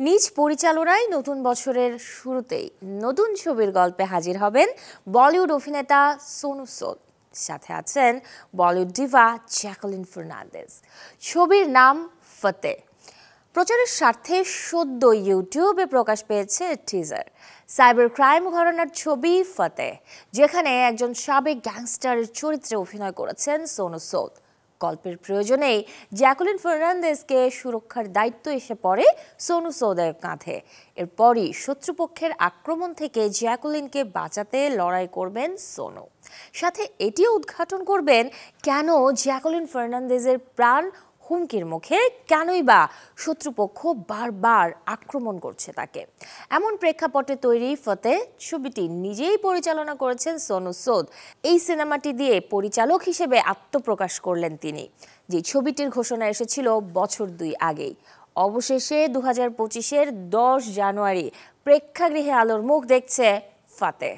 নিজ পরিচালনায় নতুন বছরের শুরুতেই নতুন ছবির গল্পে হাজির হবেন বলিউড অভিনেতা সোনু সুদ। সাথে আছেন বলিউড ডিভা জ্যাকুলিন ফার্নান্দেজ। ছবির নাম ফতে। প্রচারের স্বার্থে সদ্য ইউটিউবে প্রকাশ পেয়েছে টিজার। সাইবার ক্রাইম ঘরানার ছবি ফতে, যেখানে একজন সাবেক গ্যাংস্টারের চরিত্রে অভিনয় করেছেন সোনু সুদ। গল্পের প্রয়োজনেই জ্যাকুলিন ফার্নান্দেজকে সুরক্ষার দায়িত্ব এসে পড়ে সোনু সুদের কাঁধে। এরপরই শত্রুপক্ষের আক্রমণ থেকে জ্যাকুলিনকে বাঁচাতে লড়াই করবেন সোনু। সাথে এটিও উদ্ঘাটন করবেন কেন জ্যাকুলিন ফার্নান্দেজের প্রাণ হুমকির মুখে, কেনই বা শত্রুপক্ষ বারবার আক্রমণ করছে তাকে। এমন প্রেক্ষাপটে তৈরি ফতে ছবিটি নিজেই পরিচালনা করেছেন সোনু সুদ। এই সিনেমাটি দিয়ে পরিচালক হিসেবে আত্মপ্রকাশ করলেন তিনি, যে ছবিটির ঘোষণা এসেছিল বছর 2 আগেই। অবশেষে 2025-এর 10 জানুয়ারি প্রেক্ষাগৃহে আলোর মুখ দেখছে ফতে।